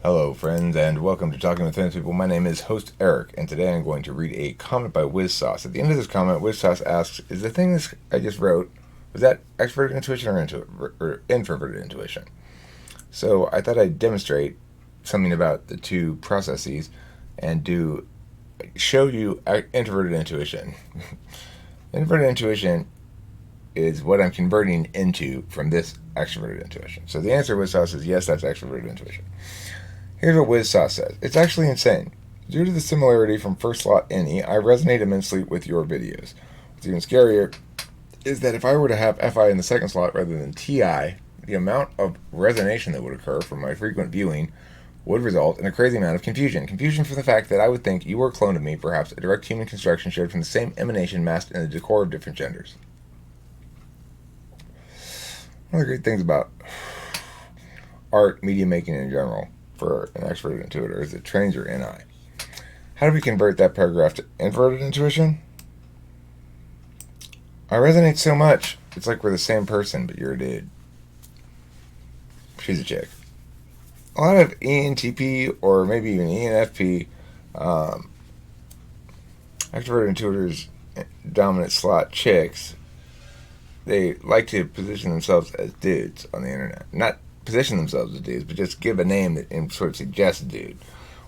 Hello, friends, and welcome to Talking with Famous People. My name is host Eric, and today I'm going to read a comment by WizSauce. At the end of this comment, WizSauce asks, "Is the thing this I just wrote was that extroverted intuition or introverted intuition?" So I thought I'd demonstrate something about the two processes and show you introverted intuition. Introverted intuition is what I'm converting into from this extroverted intuition. So the answer WizSauce is yes, that's extroverted intuition. Here's what WizSauce says. It's actually insane. Due to the similarity from first slot any, I resonate immensely with your videos. What's even scarier is that if I were to have FI in the second slot rather than TI, the amount of resonation that would occur from my frequent viewing would result in a crazy amount of confusion. Confusion from the fact that I would think you were a clone of me, perhaps a direct human construction shared from the same emanation masked in the decor of different genders. One of the great things about art, media making in general, for an extroverted intuitor is it trains your NI. How do we convert that paragraph to introverted intuition? I resonate so much. It's like we're the same person, but you're a dude. She's a chick. A lot of ENTP or maybe even ENFP extroverted intuitors, dominant slot chicks, they like to position themselves as dudes on the internet. Not position themselves as dudes, but just give a name that sort of suggests dude.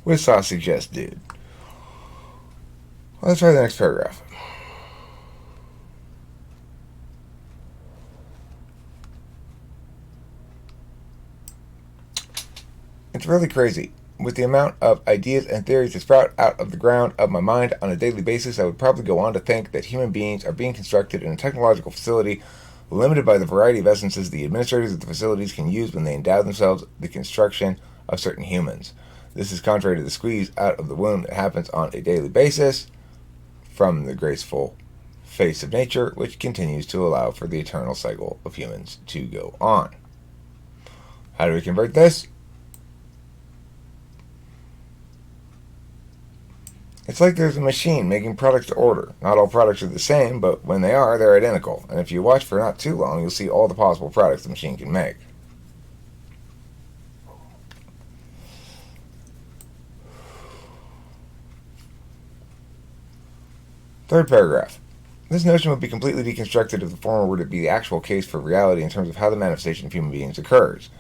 WizSauce suggests dude. Well, let's try the next paragraph. It's really crazy. With the amount of ideas and theories that sprout out of the ground of my mind on a daily basis, I would probably go on to think that human beings are being constructed in a technological facility limited by the variety of essences the administrators of the facilities can use when they endow themselves the construction of certain humans. This is contrary to the squeeze out of the womb that happens on a daily basis from the graceful face of nature, which continues to allow for the eternal cycle of humans to go on. How do we convert this? It's like there's a machine making products to order. Not all products are the same, but when they are, they're identical. And if you watch for not too long, you'll see all the possible products the machine can make. Third paragraph. This notion would be completely deconstructed if the former were to be the actual case for reality in terms of how the manifestation of human beings occurs.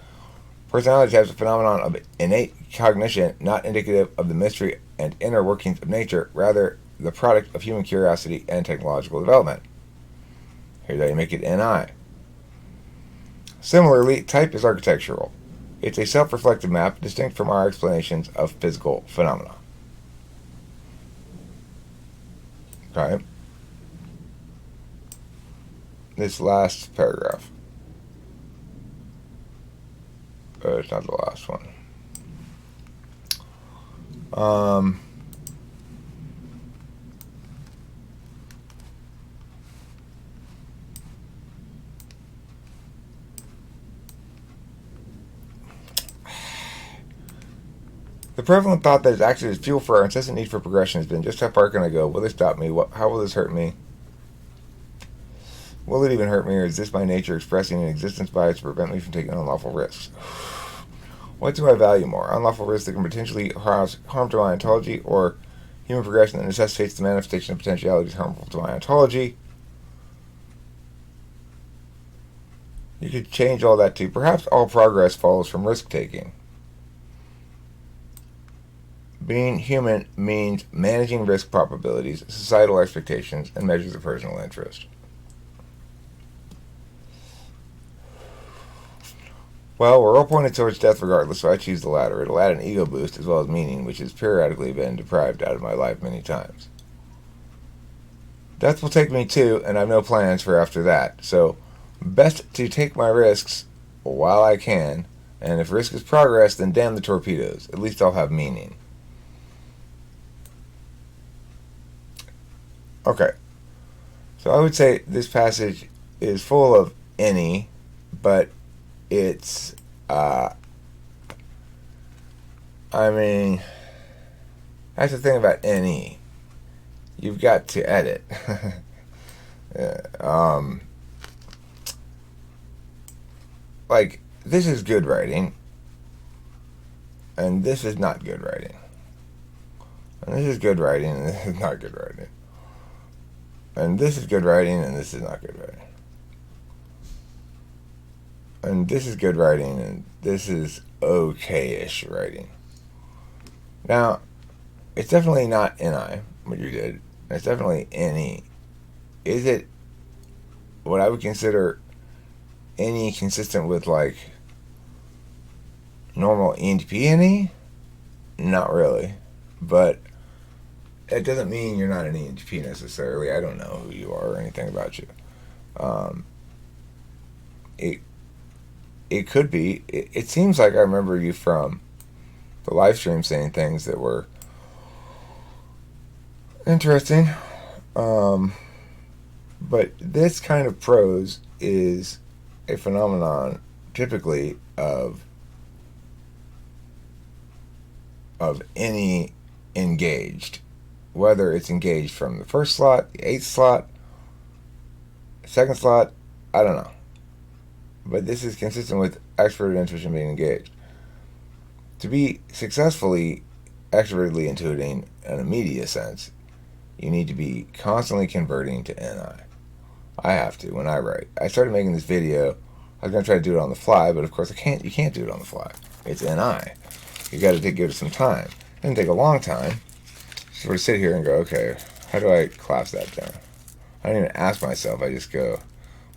Personality types a phenomenon of innate cognition, not indicative of the mystery and inner workings of nature, rather the product of human curiosity and technological development. Here's how you make it NI. Similarly, type is architectural. It's a self-reflective map distinct from our explanations of physical phenomena. Okay. This last paragraph. It's not the last one. The prevalent thought that has acted as fuel for our incessant need for progression has been, just how far can I go? Will this stop me? How will this hurt me? Will it even hurt me, or is this my nature expressing an existence bias to prevent me from taking unlawful risks? What do I value more? Unlawful risks that can potentially harm to my ontology, or human progression that necessitates the manifestation of potentialities harmful to my ontology? You could change all that to, perhaps all progress follows from risk-taking. Being human means managing risk probabilities, societal expectations, and measures of personal interest. Well, we're all pointed towards death regardless, so I choose the latter. It'll add an ego boost as well as meaning, which has periodically been deprived out of my life many times. Death will take me too, and I've no plans for after that. So, best to take my risks while I can, and if risk is progress, then damn the torpedoes. At least I'll have meaning. Okay. So I would say this passage is full of any, but it's, that's the thing about any. You've got to edit. Like, this is good writing. and this is not good writing. And this is good writing, and this is not good writing. And this is good writing, and this is not good writing. And this is good writing, and this is okay-ish writing. Now, it's definitely not NI, what you did. It's definitely NE. Is it what I would consider NE consistent with, like, normal ENTP NE? Not really. But it doesn't mean you're not an ENTP necessarily. I don't know who you are or anything about you. It could be. It seems like I remember you from the live stream saying things that were interesting. But this kind of prose is a phenomenon typically of any engaged, whether it's engaged from the first slot, the 8th slot, second slot, I don't know. But this is consistent with extroverted intuition being engaged. To be successfully extrovertedly intuiting in a media sense, you need to be constantly converting to NI. I have to when I write. I started making this video. I was going to try to do it on the fly, but of course you can't do it on the fly. It's NI. You got to give it some time. It didn't take a long time. Sort of sit here and go, okay, how do I collapse that down? I don't even ask myself. I just go,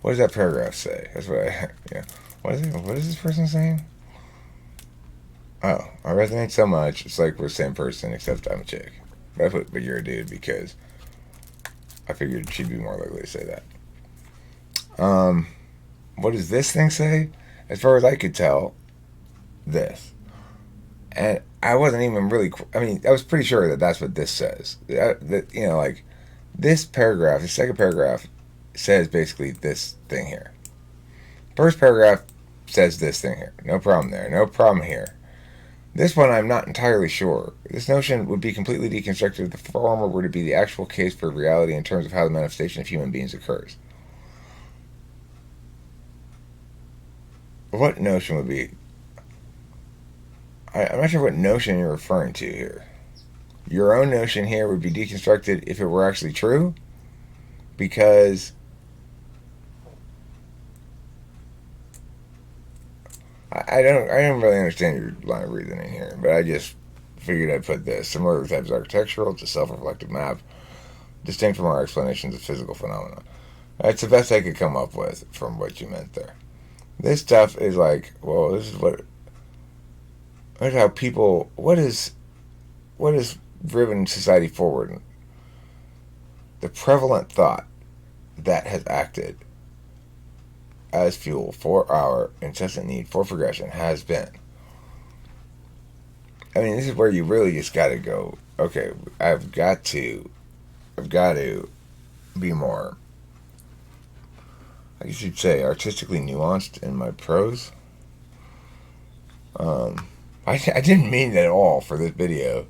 what does that paragraph say? That's what What is this person saying? Oh, I resonate so much. It's like we're the same person, except I'm a chick. But you're a dude because I figured she'd be more likely to say that. What does this thing say? As far as I could tell, this. And I wasn't even really, I was pretty sure that that's what this says. Like, this paragraph, the second paragraph, says basically this thing here. First paragraph says this thing here. No problem there. No problem here. This one I'm not entirely sure. This notion would be completely deconstructed if the former were to be the actual case for reality in terms of how the manifestation of human beings occurs. What notion would be... I'm not sure what notion you're referring to here. Your own notion here would be deconstructed if it were actually true, because I don't really understand your line of reasoning here, but I just figured I'd put this. Similar types architectural to self-reflective map, distinct from our explanations of physical phenomena. That's the best I could come up with from what you meant there. This stuff is like, well, this is what how people, what is driven society forward? The prevalent thought that has acted as fuel for our incessant need for progression has been. This is where you really just got to go, okay, I've got to be more, I guess you'd say, artistically nuanced in my prose. I didn't mean at all for this video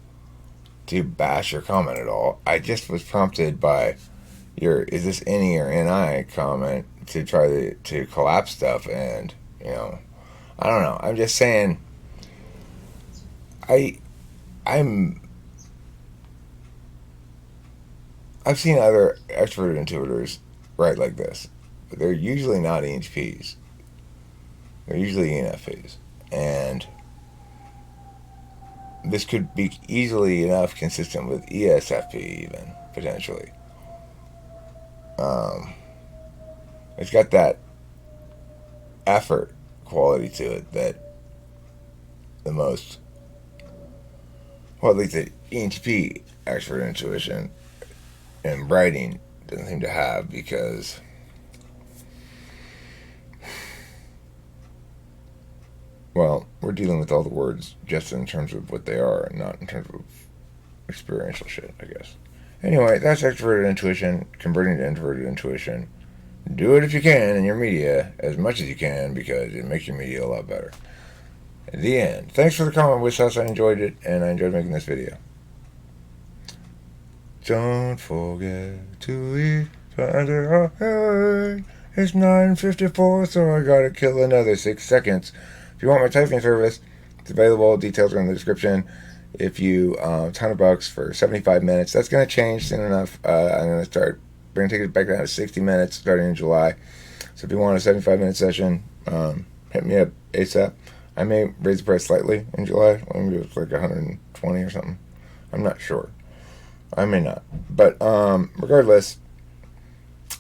to bash your comment at all. I just was prompted by your "is this any or NI" comment to try to collapse stuff, and I don't know. I'm just saying. I've seen other extroverted intuitors write like this, but they're usually not ENTPs. They're usually ENFPs, and this could be easily enough consistent with ESFP, even potentially. It's got that effort quality to it that the most, well, at least the ENTP extrovert intuition in writing doesn't seem to have, because well, we're dealing with all the words just in terms of what they are and not in terms of experiential shit, I guess. Anyway, that's extroverted intuition, converting to introverted intuition. Do it if you can in your media, as much as you can, because it makes your media a lot better. At the end. Thanks for the comment, Wishhouse. I enjoyed it, and I enjoyed making this video. Don't forget to eat under our. It's 9:54, so I gotta kill another 6 seconds. If you want my typing service, It's available. Details are in the description. If you $100 for 75 minutes, that's going to change soon enough. I'm going to take it back down to 60 minutes starting in July. So if you want a 75-minute session, hit me up ASAP. I may raise the price slightly in July. Maybe it's like 120 or something. I'm not sure. I may not. But regardless,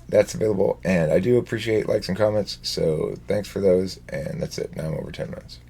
that's available. And I do appreciate likes and comments. So thanks for those. And that's it. Now I'm over 10 minutes.